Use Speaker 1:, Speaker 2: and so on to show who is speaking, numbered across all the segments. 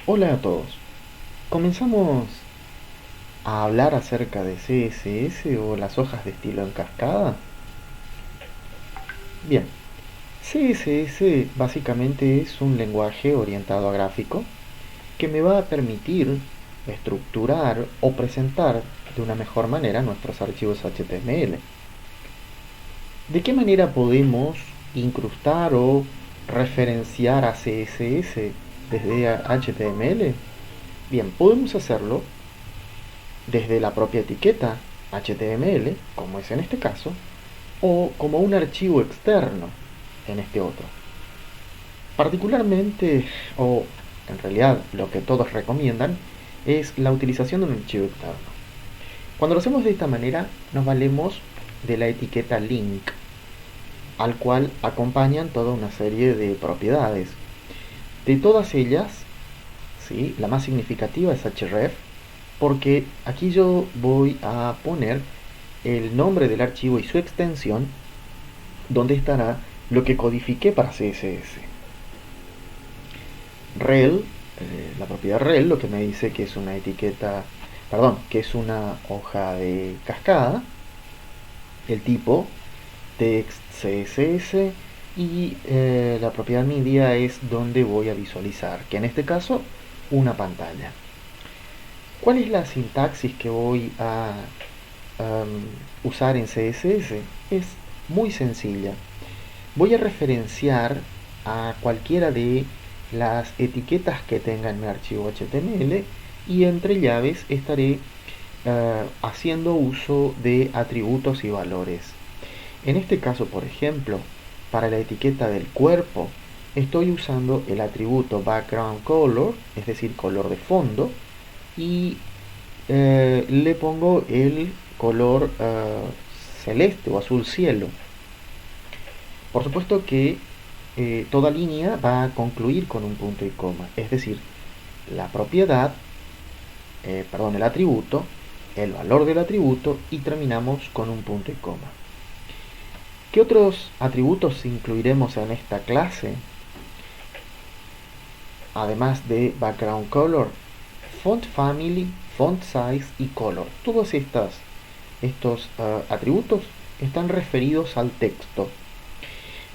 Speaker 1: Hola a todos. Comenzamos a hablar acerca de CSS o las hojas de estilo en cascada. Bien, CSS básicamente es un lenguaje orientado a gráfico que me va a permitir estructurar o presentar de una mejor manera nuestros archivos HTML. ¿De qué manera podemos incrustar o referenciar a CSS desde HTML? Bien, podemos hacerlo desde la propia etiqueta HTML, como es en este caso, o como un archivo externo en este otro. Particularmente, o en realidad lo que todos recomiendan, es la utilización de un archivo externo. Cuando lo hacemos de esta manera, nos valemos de la etiqueta link, al cual acompañan toda una serie de propiedades. De todas ellas, ¿sí?, la más significativa es href, porque aquí yo voy a poner el nombre del archivo y su extensión, donde estará lo que codifiqué para CSS. Rel, la propiedad rel, lo que me dice que es una etiqueta, perdón, que es una hoja de cascada, el tipo text CSS y la propiedad media es donde voy a visualizar, que en este caso una pantalla. ¿Cuál es la sintaxis que voy a usar en CSS? Es muy sencilla. Voy a referenciar a cualquiera de las etiquetas que tenga en mi archivo HTML y entre llaves estaré haciendo uso de atributos y valores. En este caso, por ejemplo, para la etiqueta del cuerpo, estoy usando el atributo background color, es decir, color de fondo, y le pongo el color celeste o azul cielo. Por supuesto que toda línea va a concluir con un punto y coma, es decir, la propiedad, el atributo, el valor del atributo y terminamos con un punto y coma. ¿Qué otros atributos incluiremos en esta clase? Además de background color, font family, font size y color. Todos estos atributos están referidos al texto.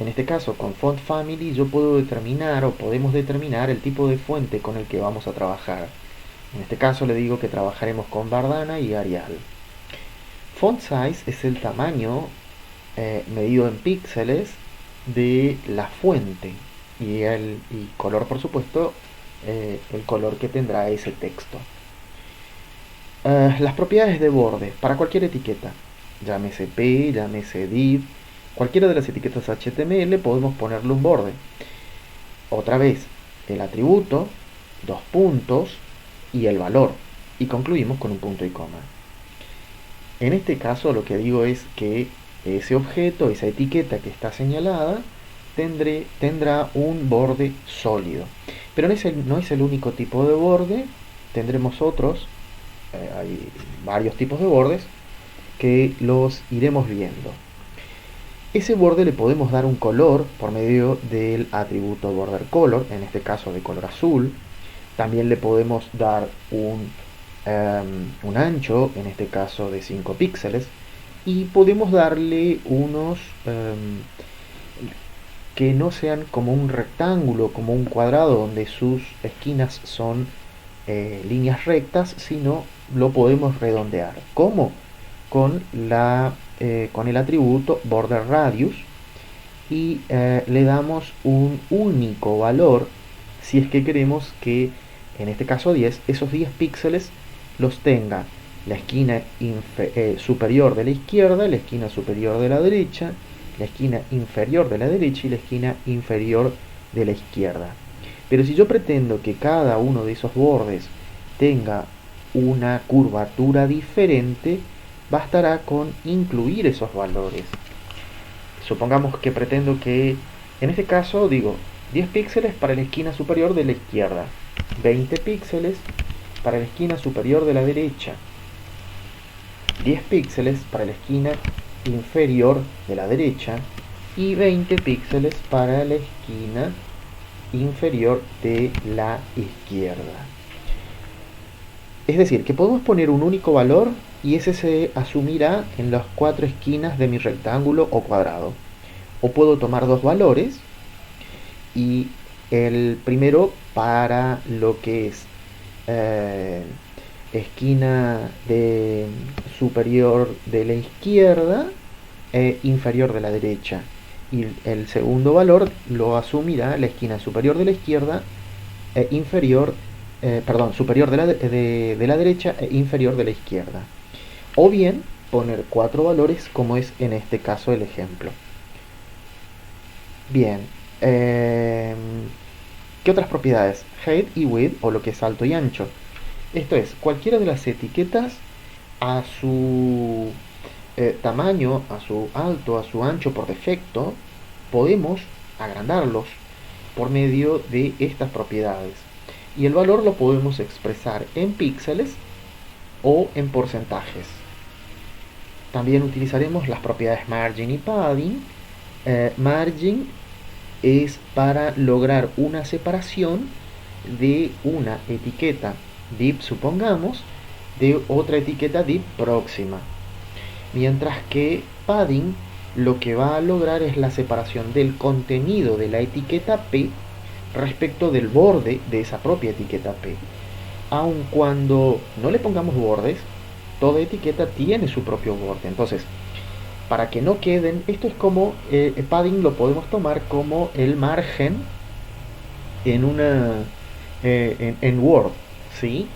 Speaker 1: En este caso, con font family yo puedo determinar o podemos determinar el tipo de fuente con el que vamos a trabajar. En este caso le digo que trabajaremos con Verdana y Arial. Font size es el tamaño medido en píxeles de la fuente y color, por supuesto, el color que tendrá ese texto. Las propiedades de borde para cualquier etiqueta, llámese P, llámese div, cualquiera de las etiquetas HTML podemos ponerle un borde. Otra vez, el atributo, dos puntos y el valor. Y concluimos con un punto y coma. En este caso lo que digo es que ese objeto, esa etiqueta que está señalada, tendrá un borde sólido. Pero no es el único tipo de borde, tendremos otros, hay varios tipos de bordes que los iremos viendo. Ese borde le podemos dar un color por medio del atributo border color, en este caso de color azul. También le podemos dar un ancho, en este caso de 5 píxeles, y podemos darle unos que no sean como un rectángulo, como un cuadrado donde sus esquinas son líneas rectas, sino lo podemos redondear. ¿Cómo? Con el atributo border radius y le damos un único valor si es que queremos que, en este caso 10, esos 10 píxeles los tenga la esquina superior de la izquierda, la esquina superior de la derecha, la esquina inferior de la derecha y la esquina inferior de la izquierda. Pero si yo pretendo que cada uno de esos bordes tenga una curvatura diferente, bastará con incluir esos valores. Supongamos que pretendo que, en este caso, digo 10 píxeles para la esquina superior de la izquierda, 20 píxeles para la esquina superior de la derecha, 10 píxeles para la esquina inferior de la derecha y 20 píxeles para la esquina inferior de la izquierda. Es decir, que podemos poner un único valor y ese se asumirá en las 4 esquinas de mi rectángulo o cuadrado. O puedo tomar dos valores y el primero para lo que es esquina superior de la izquierda e inferior de la derecha. Y el segundo valor lo asumirá la esquina superior de la izquierda e inferior, superior de la derecha e inferior de la izquierda. O bien poner 4 valores como es en este caso el ejemplo. Bien, ¿qué otras propiedades? Height y width, o lo que es alto y ancho. Esto es, cualquiera de las etiquetas a su tamaño, a su alto, a su ancho por defecto, podemos agrandarlos por medio de estas propiedades. Y el valor lo podemos expresar en píxeles o en porcentajes. También utilizaremos las propiedades margin y padding. Margin es para lograr una separación de una etiqueta div, supongamos, de otra etiqueta div próxima. Mientras que padding lo que va a lograr es la separación del contenido de la etiqueta P respecto del borde de esa propia etiqueta P. Aun cuando no le pongamos bordes, toda etiqueta tiene su propio borde. Entonces, para que no queden, esto es como padding lo podemos tomar como el margen en una en Word, ¿sí?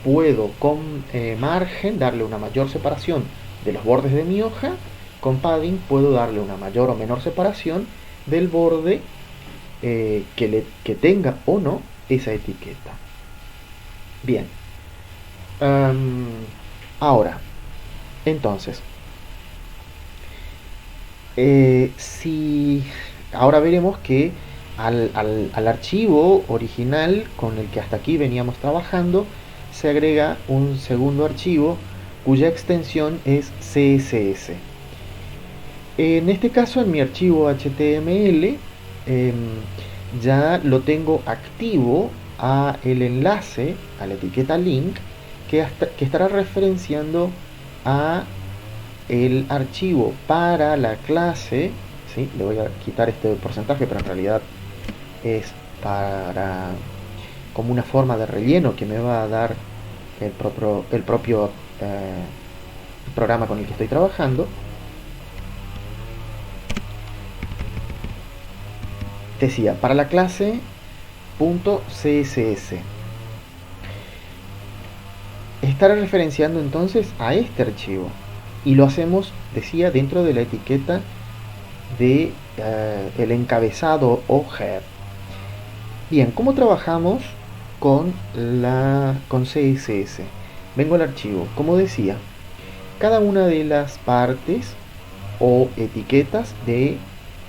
Speaker 1: Puedo con margen darle una mayor separación de los bordes de mi hoja. Con padding puedo darle una mayor o menor separación del borde que tenga o no esa etiqueta. Bien. Ahora, entonces, ahora veremos que al archivo original con el que hasta aquí veníamos trabajando se agrega un segundo archivo cuya extensión es CSS. En este caso, en mi archivo HTML ya lo tengo activo a el enlace, a la etiqueta link, que estará referenciando a el archivo para la clase. ¿Sí? Le voy a quitar este porcentaje, pero en realidad es para como una forma de relleno que me va a dar el propio programa con el que estoy trabajando. Decía, para la clase .css estará referenciando entonces a este archivo y lo hacemos, decía, dentro de la etiqueta de el encabezado o head. Bien, ¿cómo trabajamos con CSS? Vengo al archivo, como decía, cada una de las partes o etiquetas de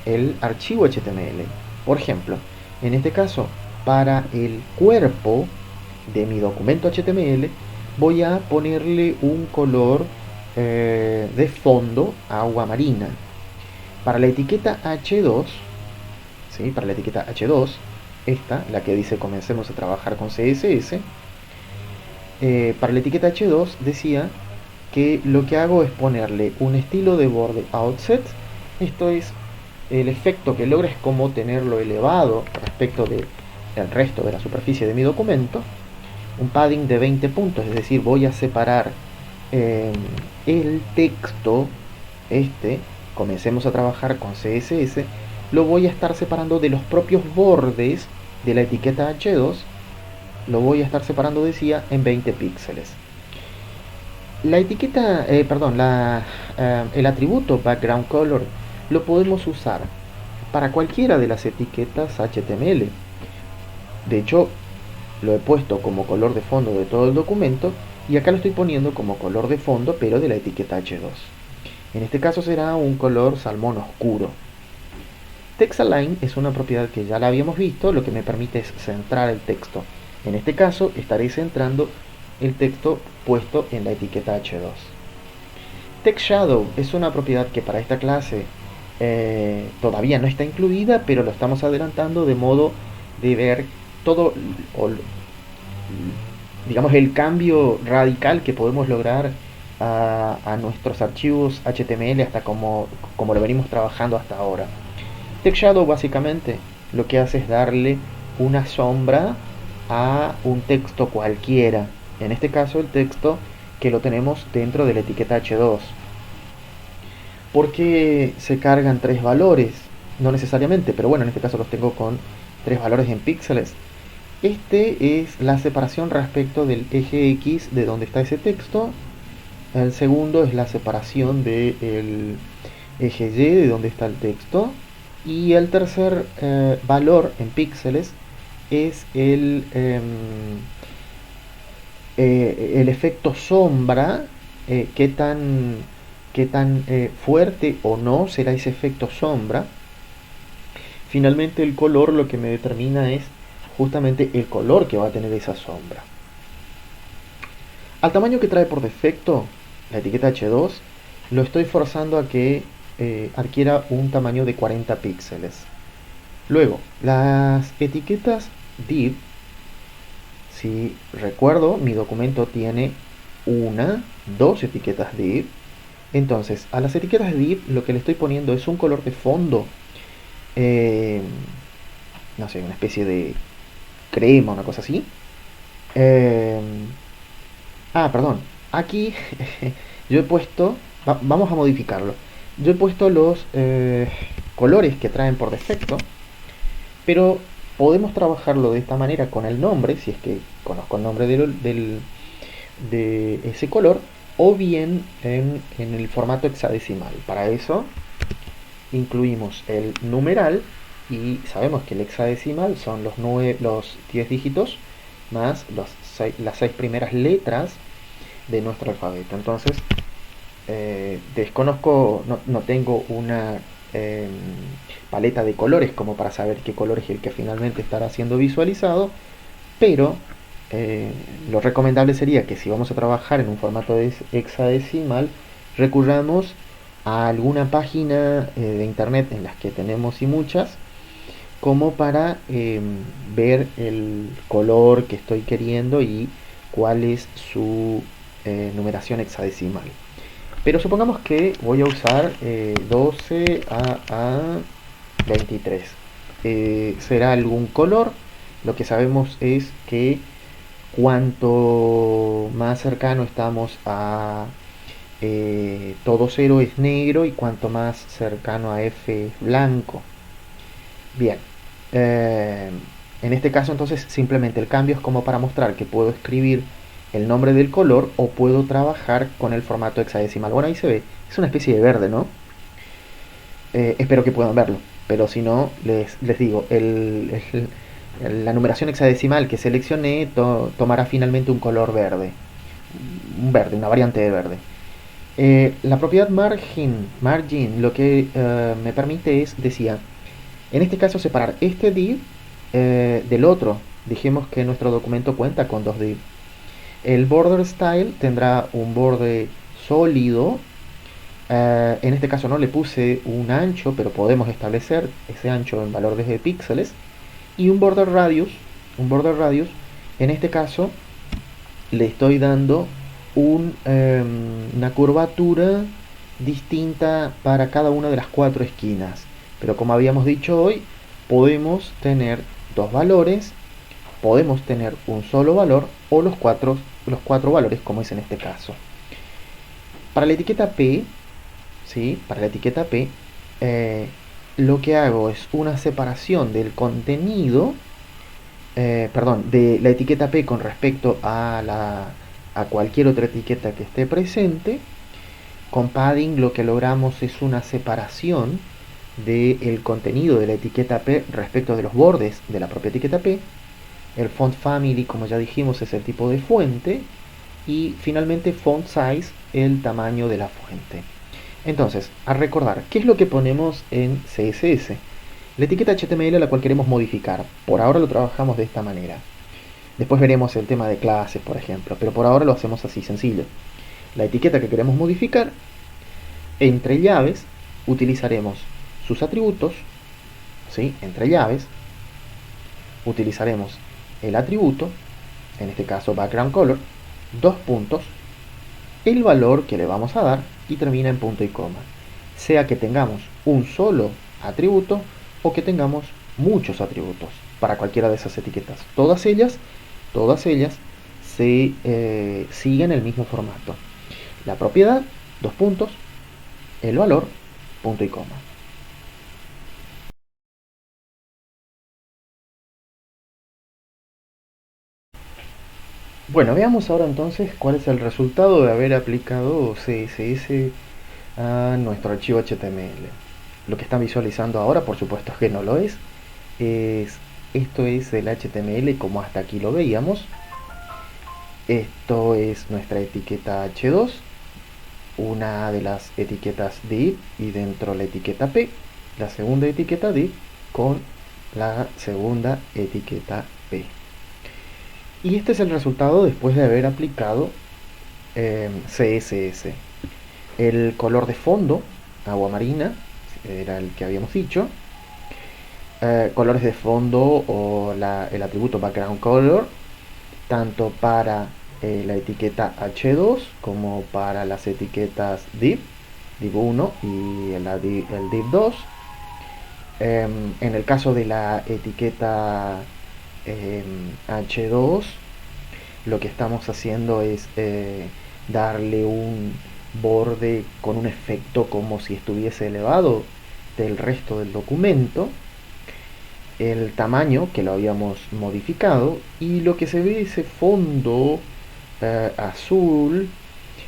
Speaker 1: el archivo HTML. Por ejemplo, en este caso, para el cuerpo de mi documento HTML voy a ponerle un color de fondo agua marina. Para la etiqueta H2, ¿sí? Para la etiqueta H2, esta, la que dice comencemos a trabajar con CSS, para la etiqueta H2 decía que lo que hago es ponerle un estilo de borde offset. Esto es, el efecto que logra es como tenerlo elevado respecto del resto de la superficie de mi documento. Un padding de 20 puntos, es decir, voy a separar el texto, comencemos a trabajar con CSS, lo voy a estar separando de los propios bordes de la etiqueta H2, lo voy a estar separando, decía, en 20 píxeles. La etiqueta, el atributo background color lo podemos usar para cualquiera de las etiquetas HTML. De hecho, lo he puesto como color de fondo de todo el documento y acá lo estoy poniendo como color de fondo, pero de la etiqueta H2. En este caso será un color salmón oscuro. Text Align es una propiedad que ya la habíamos visto, lo que me permite es centrar el texto. En este caso estaré centrando el texto puesto en la etiqueta H2. Text Shadow es una propiedad que para esta clase todavía no está incluida, pero lo estamos adelantando de modo de ver todo, o, digamos, el cambio radical que podemos lograr a nuestros archivos HTML hasta como lo venimos trabajando hasta ahora. Text Shadow básicamente lo que hace es darle una sombra a un texto cualquiera. En este caso el texto que lo tenemos dentro de la etiqueta H2. ¿Por qué se cargan tres valores? No necesariamente, pero bueno, en este caso los tengo con tres valores en píxeles. Este es la separación respecto del eje X de donde está ese texto. El segundo es la separación del eje Y de donde está el texto. Y el tercer valor en píxeles es el efecto sombra, qué tan fuerte o no será ese efecto sombra. Finalmente el color lo que me determina es justamente el color que va a tener esa sombra. Al tamaño que trae por defecto la etiqueta H2, lo estoy forzando a que adquiera un tamaño de 40 píxeles. Luego, las etiquetas div, si recuerdo, mi documento tiene dos etiquetas div. Entonces, a las etiquetas div lo que le estoy poniendo es un color de fondo, no sé, una especie de crema, una cosa así. Perdón, aquí yo he puesto, vamos a modificarlo. Yo he puesto los colores que traen por defecto, pero podemos trabajarlo de esta manera con el nombre, si es que conozco el nombre de ese color, o bien en el formato hexadecimal. Para eso incluimos el numeral, y sabemos que el hexadecimal son los 10 dígitos más las 6 primeras letras de nuestro alfabeto. Entonces, desconozco, no tengo una paleta de colores como para saber qué color es el que finalmente estará siendo visualizado, pero lo recomendable sería que si vamos a trabajar en un formato hexadecimal, recurramos a alguna página de internet, en las que tenemos y muchas, como para ver el color que estoy queriendo y cuál es su numeración hexadecimal. Pero supongamos que voy a usar 12 a 23. Será algún color. Lo que sabemos es que cuanto más cercano estamos a todo 0 es negro, y cuanto más cercano a F es blanco. Bien, en este caso entonces simplemente el cambio es como para mostrar que puedo escribir el nombre del color o puedo trabajar con el formato hexadecimal. Bueno, ahí se ve, es una especie de verde, ¿no? Espero que puedan verlo, pero si no, les digo, la numeración hexadecimal que seleccioné tomará finalmente un color verde, una variante de verde. La propiedad margin lo que me permite es, decía, en este caso separar este div del otro. Dijimos que nuestro documento cuenta con dos div. El border style tendrá un borde sólido. En este caso no le puse un ancho, pero podemos establecer ese ancho en valor de píxeles. Y un border radius, en este caso le estoy dando una curvatura distinta para cada una de las 4 esquinas. Pero como habíamos dicho hoy, podemos tener dos valores, podemos tener un solo valor, o los cuatro valores, como es en este caso. Para la etiqueta P, ¿sí? Para la etiqueta P, lo que hago es una separación del contenido, de la etiqueta P con respecto a cualquier otra etiqueta que esté presente. Con padding lo que logramos es una separación del contenido de la etiqueta P respecto de los bordes de la propia etiqueta P. El font family, como ya dijimos, es el tipo de fuente, y finalmente font size, el tamaño de la fuente. Entonces, a recordar, ¿qué es lo que ponemos en CSS? La etiqueta HTML a la cual queremos modificar. Por ahora lo trabajamos de esta manera. Después veremos el tema de clases, por ejemplo, pero por ahora lo hacemos así, sencillo. La etiqueta que queremos modificar, entre llaves, utilizaremos sus atributos, ¿sí? Entre llaves, utilizaremos el atributo, en este caso background color, dos puntos, el valor que le vamos a dar y termina en punto y coma. Sea que tengamos un solo atributo o que tengamos muchos atributos para cualquiera de esas etiquetas. Todas ellas siguen el mismo formato. La propiedad, dos puntos, el valor, punto y coma. Bueno, veamos ahora entonces cuál es el resultado de haber aplicado CSS a nuestro archivo HTML. Lo que están visualizando ahora, por supuesto que no lo es. Esto es el HTML como hasta aquí lo veíamos. Esto es nuestra etiqueta H2, una de las etiquetas div y dentro la etiqueta P, la segunda etiqueta div con la segunda etiqueta P. Y este es el resultado después de haber aplicado CSS. El color de fondo, agua marina, era el que habíamos dicho. Colores de fondo o el atributo background color, tanto para la etiqueta H2 como para las etiquetas div1 y el div2. En el caso de la etiqueta H2, lo que estamos haciendo es darle un borde con un efecto como si estuviese elevado del resto del documento, el tamaño que lo habíamos modificado, y lo que se ve ese fondo azul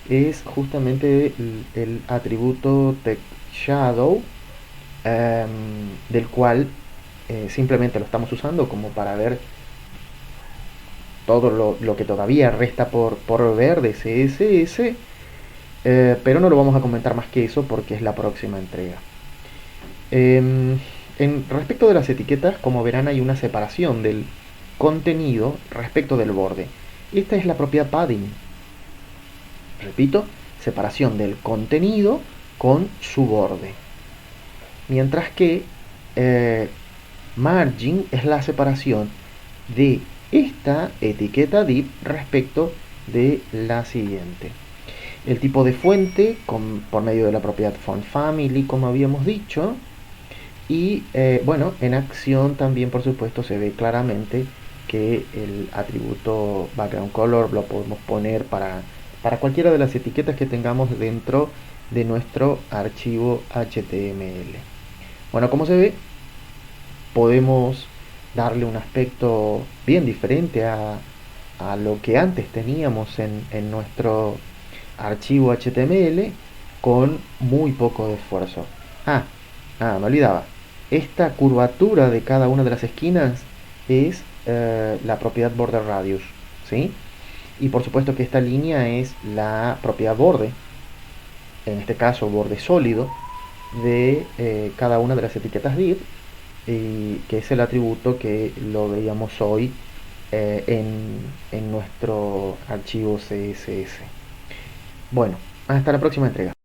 Speaker 1: es justamente el atributo text shadow, del cual simplemente lo estamos usando como para ver todo lo que todavía resta por ver de CSS, pero no lo vamos a comentar más que eso porque es la próxima entrega. Respecto de las etiquetas, como verán, hay una separación del contenido respecto del borde. Esta es la propiedad padding. Repito, separación del contenido con su borde. Mientras que margin es la separación de esta etiqueta div respecto de la siguiente. El tipo de fuente por medio de la propiedad font family, como habíamos dicho. Y bueno, en acción también, por supuesto, se ve claramente que el atributo background color lo podemos poner para cualquiera de las etiquetas que tengamos dentro de nuestro archivo HTML. Bueno, como se ve, podemos darle un aspecto bien diferente a lo que antes teníamos en nuestro archivo HTML con muy poco de esfuerzo. Me olvidaba. Esta curvatura de cada una de las esquinas es la propiedad border radius, ¿sí? Y por supuesto que esta línea es la propiedad borde, en este caso borde sólido, de cada una de las etiquetas div, que es el atributo que lo veíamos hoy en nuestro archivo CSS. Bueno, hasta la próxima entrega.